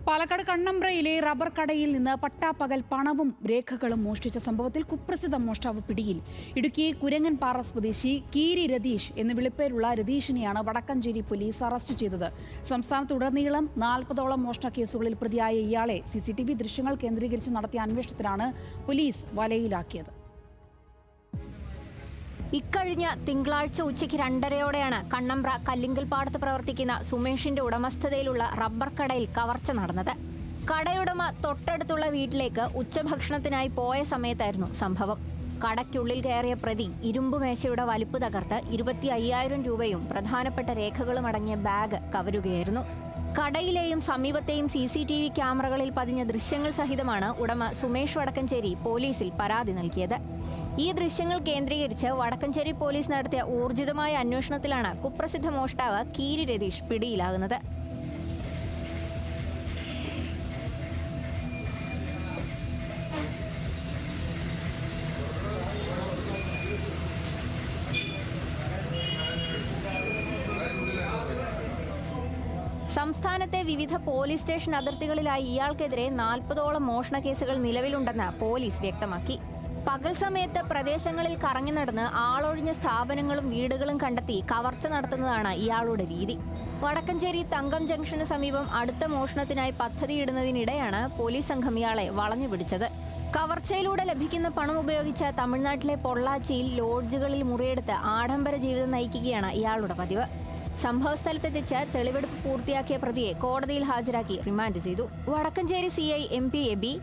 Palakkad കണ്ണമ്പ്രയിലെ rubber കടയിൽ നിന്ന് പട്ടാപ്പകൽ പണവും രേഖകളും മോഷ്ടിച്ച സംഭവത്തിൽ കുപ്രസിദ്ധ മോഷ്ടാവ് പിടിയിൽ. ഇടുക്കി കുരങ്ങൻപാറ സ്വദേശി കീരി രതീഷ് എന്ന് വിളിപ്പേരുള്ള രതീഷിനെയാണ് വടക്കഞ്ചേരി പോലീസ് അറസ്റ്റ് ചെയ്തത്. സംസ്ഥാനത്തുടനീളം 40ഓളം മോഷണ കേസുകളിൽ പ്രതിയായ ഇയാളെ CCTV ദൃശ്യങ്ങൾ കേന്ദ്രീകരിച്ച് നടത്തിയ അന്വേഷണത്തിലാണ് പോലീസ് വലയിലാക്കിയത്. ഇക്കഴിഞ്ഞ തിങ്കളാഴ്ച ഉച്ചയ്ക്ക് 2:30യോടെയാണ് കണ്ണമ്പ്ര കല്ലിങ്കൽപ്പാടത്ത് പ്രവർത്തിക്കുന്ന സുമേഷിന്റെ ഉടമസ്ഥതയിലുള്ള റബ്ബർ കടയിൽ കവർച്ച നടന്നത്. കടയുടമ തൊട്ടടുത്തുള്ള വീട്ടിലേക്ക് ഉച്ചഭക്ഷണത്തിനായി പോയ സമയത്തായിരുന്നു സംഭവം. കടയ്ക്കുള്ളിൽ കയറിയ പ്രതി ഇരുമ്പ് മേശയുടെ വലിപ്പ് തകർത്ത് 25,000 രൂപയും പ്രധാനപ്പെട്ട രേഖകളും അടങ്ങിയ ബാഗ് കവരുകയായിരുന്നു. കടയിലെയും സമീപത്തെയും CCTV ക്യാമറകളിൽ പതിഞ്ഞ ദൃശ്യങ്ങൾ സഹിതമാണ് ഉടമ സുമേഷ് വടക്കഞ്ചേരി പോലീസിൽ പരാതി നൽകിയത്. ഈ ദൃശ്യങ്ങൾ കേന്ദ്രീകരിച്ച് വടക്കഞ്ചേരി പോലീസ് നടത്തിയ ഊർജിതമായ അന്വേഷണത്തിലാണ് കുപ്രസിദ്ധ മോഷ്ടാവ് കീരി രതീഷ് പിടിയിലാകുന്നത്. സംസ്ഥാനത്തെ വിവിധ പോലീസ് സ്റ്റേഷൻ അതിർത്തികളിലായി ഇയാൾക്കെതിരെ 40ഓളം മോഷണ കേസുകൾ നിലവിലുണ്ടെന്ന് പോലീസ് വ്യക്തമാക്കി. പകൽ സമയത്ത് പ്രദേശങ്ങളിൽ കറങ്ങി നടന്ന് ആളൊഴിഞ്ഞ സ്ഥാപനങ്ങളും വീടുകളും കണ്ടെത്തി കവർച്ച നടത്തുന്നതാണ് ഇയാളുടെ രീതി. വടക്കഞ്ചേരി തങ്കം ജംഗ്ഷന് സമീപം അടുത്ത മോഷണത്തിനായി പദ്ധതിയിടുന്നതിനിടെയാണ് പോലീസ് സംഘം ഇയാളെ വളഞ്ഞുപിടിച്ചത്. കവർച്ചയിലൂടെ ലഭിക്കുന്ന പണം ഉപയോഗിച്ച് തമിഴ്നാട്ടിലെ പൊള്ളാച്ചിയിൽ ലോഡ്ജുകളിൽ മുറിയെടുത്ത് ആഡംബര ജീവിതം നയിക്കുകയാണ് ഇയാളുടെ പതിവ്. സംഭവസ്ഥലത്തെത്തിച്ച് തെളിവെടുപ്പ് പൂർത്തിയാക്കിയ പ്രതിയെ കോടതിയിൽ ഹാജരാക്കി റിമാൻഡ് ചെയ്തു. Vadakkancheri CI MP Abi,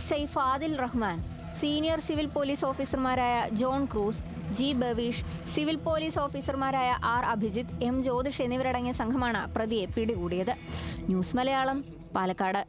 SI Fadil Rahman, senior civil police ഓഫീസർമാരായ John Cruz, G Baveesh, civil police ഓഫീസർമാരായ R അഭിജിത്ത്, M ജ്യോതിഷ് എന്നിവരടങ്ങിയ സംഘമാണ് പ്രതിയെ പിടികൂടിയത്. ന്യൂസ് മലയാളം, പാലക്കാട്.